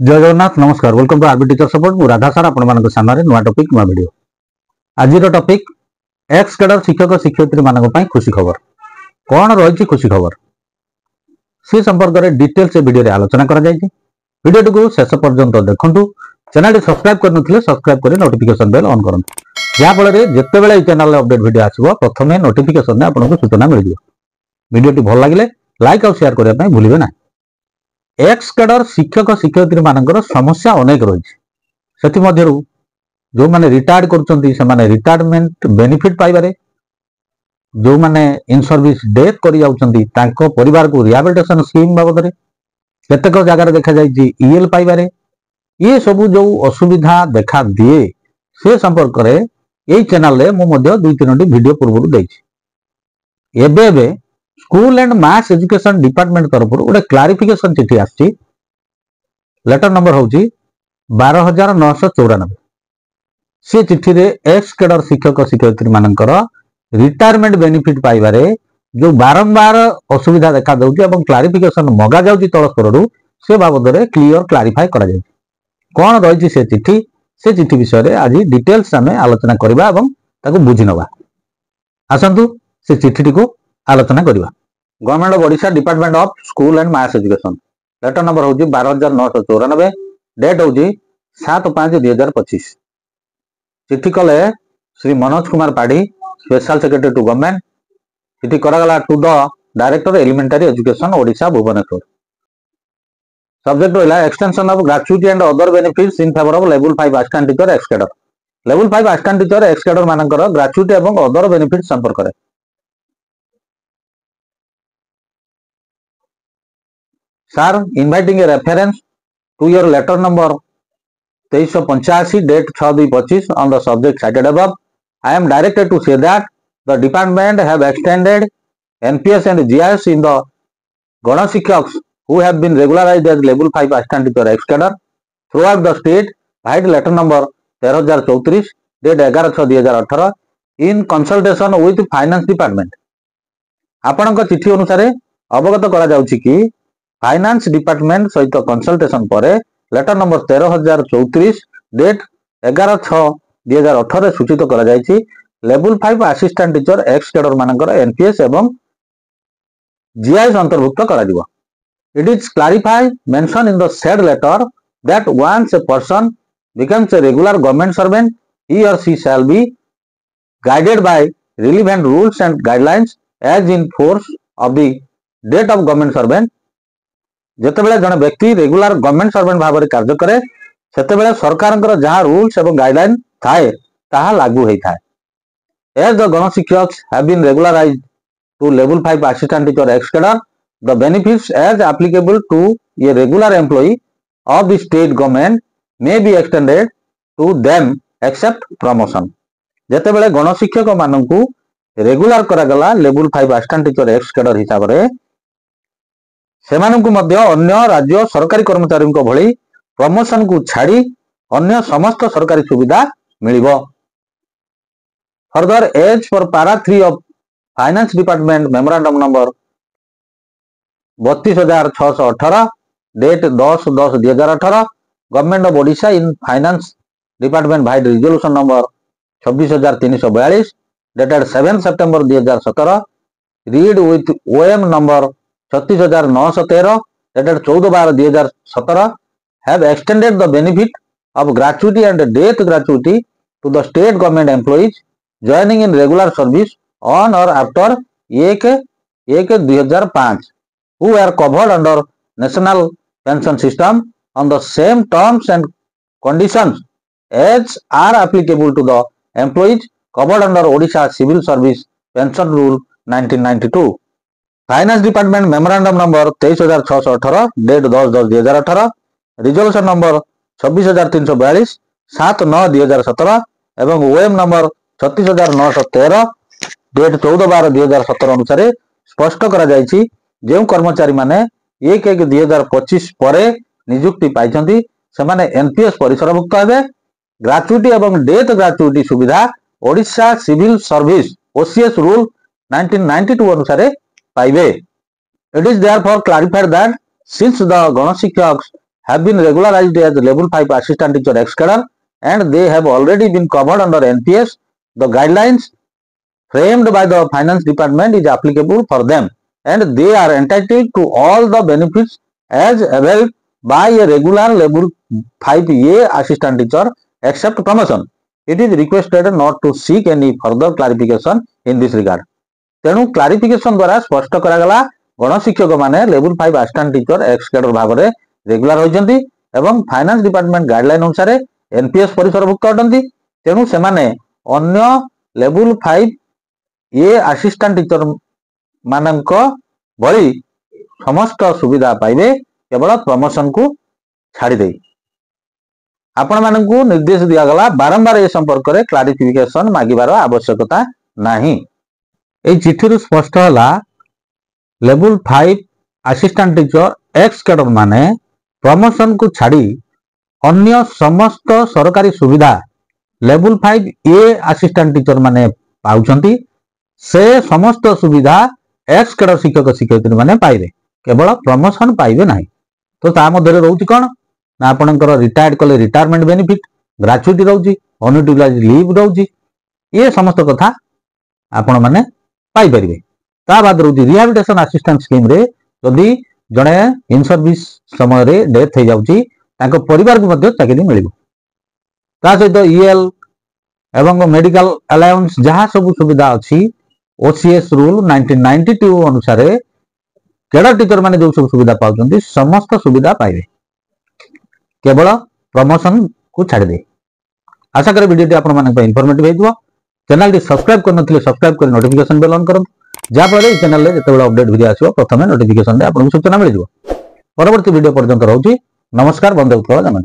जय जगन्नाथ नमस्कार welcome to RB teacher support मु राधा सार आपण सामने नुआ टॉपिक नुआ वीडियो आज टॉपिक एक्स कैडर शिक्षक शिक्षयित्री मानक पई खुशी खबर कौन रही खुशी खबर से संपर्क में डिटेल्स वीडियो रे आलोचना करा जायछि। वीडियो को शेष पर्यंत देखंतु। चैनल टी सब्सक्राइब करनथिले सब्सक्राइब करी नोटिफिकेशन बेल ऑन करंतु जा फल रे जेते बेले चैनल अपडेट वीडियो आसीबो प्रथमे नोटिफिकेशन ने आपनको सूचना मिल जिवो। वीडियो टी भल लागिले लाइक और शेयर करिया पई भूलिबे ना। एक्स कैडर शिक्षक शिक्षयित्री मानकर समस्या अनेक रही जो माने रिटायर्ड कर रिटायरमेंट बेनिफिट पाइबारे जो माने इन सर्विस डेथ कर परिवार को रिहाबिलिटेशन स्कीम बाबद केतेक जगह देखा जाइए ईएल पाइबारे ये सब जो असुविधा देखा दिए से संपर्क में यही चैनल रे मु दुई तीन वीडियो पूर्व देबे school and mass education department तरफ गोटे क्लारिफिकेशन चिठी आसी लेटर नंबर हूँ 12,994 से चिठी रे एक्स कैडर शिक्षक शिक्षयित्री मानकर रिटायरमेंट बेनिफिट पाइबारे जो बारंबार असुविधा देखा दउछि एवं क्लारिफिकेशन मगा जाउछि तल स्तर से बाबद रे क्लियर क्लारिफाई करा जाय कोन रहिछि से चिठी विषय रे आज डिटेल्स आमे आलोचना करबा एवं ताको बुझि नबा। आसंतु से चिठी को आलोचना करबा। Government of Odisha department of school and mass education letter number हूँ 12,994 डेट हूँ 7/5/2025 चिठी कले Shri Manoj Kumar Padhi special secretary to government चिठी करागला to the director elementary education Odisha Bhubaneswar. Subject रहा extension of gratuity and other benefits in favour of level 5 assistant teacher ex cadre level 5 assistant teacher ex cadre मानकर gratuity एवं other benefit संपर्क में Sir, inviting a reference to your letter number 2385 date 6/2/25 on the subject cited above. I am directed to say that the department have extended NPS and GIS in the Gana Shikshaks who have been regularized as level 5 assistant teacher ex cadre throughout the state by letter number 13,034 date 11/6/2018 in consultation with finance department. आपनका चिठी अनुसार अवगत करा जाउछि कि finance department सहित consultation पर letter number 13,034 date 11/6/2018 सूचित करा जायछि level 5 assistant teacher ex cadre मानकर एनपीएस एवं जीआईएस अंतर्भुक्त करा दिबो। It is clarified mention in the said letter that once a person becomes a regular government servant he or she shall be guided by relevant rules and guidelines as in force of the date of government servant। जेतेबेले जने व्यक्ति regular government servant भाव में कार्य करे सेतेबेले सरकार जहाँ rules एवं guideline थाए ताहा लागू होई थाए। As the Ganashikshak have been regularised to level 5 assistant teacher ex cadre the benefits as applicable to a regular employee of the state government may be extended to them except promotion. जेतेबेले गणशिक्षक माननकु regular करागला level 5 assistant teacher ex cadre हिसाब रे सेमानंकु मध्य अन्य राज्य सरकारी कर्मचारी भली प्रमोशन को छाड़ी अन्य समस्त सरकारी सुविधा मिलिबो। Further as for para 3 of finance department memorandum number 32,618 date 10/10/2018 government of Odisha in finance department by resolution number 26,342 dated 7 September 2017 read with OM number 36,913 dated 14/12/2017 have extended the benefit of gratuity and death gratuity to the state government employees joining in regular service on or after 1/1/2005 who are covered under national pension system on the same terms and conditions as are applicable to the employees covered under Odisha Civil Service Pension Rule 1992। Finance department memorandum number 23,618 date 10/10/2018 resolution number 26,342 7/9/2017 एवं ओएम number 36,913 date 14/12/2017 अनुसार स्पष्ट करा जायछि जे कर्मचारी माने 1/1/2025 परे नियुक्ति पाइछन्ति सेमाने NPS परिसरभुक्त हेबे। Gratuity एवं डेथ ग्रेचुइटी सुविधा Odisha civil service OCS rule 1992 अनुसार पाइबे। It is therefore clarified that since the Gana Shikshakas have been regularized as level 5 assistant teacher X cadre and they have already been covered under NPS. The guidelines framed by the finance department is applicable for them and they are entitled to all the benefits as availed by a regular level 5A assistant teacher except promotion. It is requested not to seek any further clarification in this regard. तेणु clarification द्वारा स्पष्ट करागला गणशिक्षक माने level 5 assistant teacher ex cadre भाव में regular होइचंती एवं finance department guideline अनुसार NPS परिसरभुक्त अटंती। तेणु से माने अन्य लेवल 5 ए असिस्टेंट टीचर मानक भली समस्त सुविधा पाइबे केवल प्रमोशन को छाड़ी दे। आपण मानकू निर्देश दिया गला बारंबार ए संपर्क रे क्लारिफिकेशन मागिबार आवश्यकता नाही। ए चिठी स्पष्ट है level 5 assistant teacher ex cadre माने प्रमोशन को छाड़ी अन्य समस्त सरकारी सुविधा लेवल 5 ए असिस्टेंट टीचर माने पाउछंती। से समस्त सुविधा एक्स कैडर शिक्षक शिक्षयित्री माने पाइबे केवल प्रमोशन पाइबे नाही। तो ता मध्य रहउची कोन ना आपनकर रिटायर्ड कले रिटायरमेंट बेनिफिट ग्रेच्युटी रहउची अनयूटिलाइज लीव रहउची ये समस्त कथा आपण माने पाई परिबे। ता बाद रहउची रिहैबिलिटेशन असिस्टेंट स्कीम रे जदी जणे इन सर्विस समय रे डेथ हो जाउची ताको परिवार को मध्य चाकरी मिलिबो। ता सहित ईएल एवं मेडिकल अलाउंस जहां सब सुविधा अछि ओसीएस रूल 1992 अनुसार कैडर टीचर माने जो सब सुविधा पाउचंती समस्त सुविधा पाइबे केवल प्रमोशन को छाड़ दे। आशा करे वीडियो आपण माने इन्फॉर्मेटिव हेतु। चैनल टी सब्सक्राइब करनथिले सब्सक्राइब कर नोटिफिकेशन बेल ऑन करंतु जा फल चैनल रे जेतेबेला अपडेट वीडियो आसीबो प्रथमे नोटिफिकेशन रे आपन सुचना मिल जिवो। परवर्ती वीडियो पर्यंत रहउची नमस्कार। वंदे उत्कल जमन।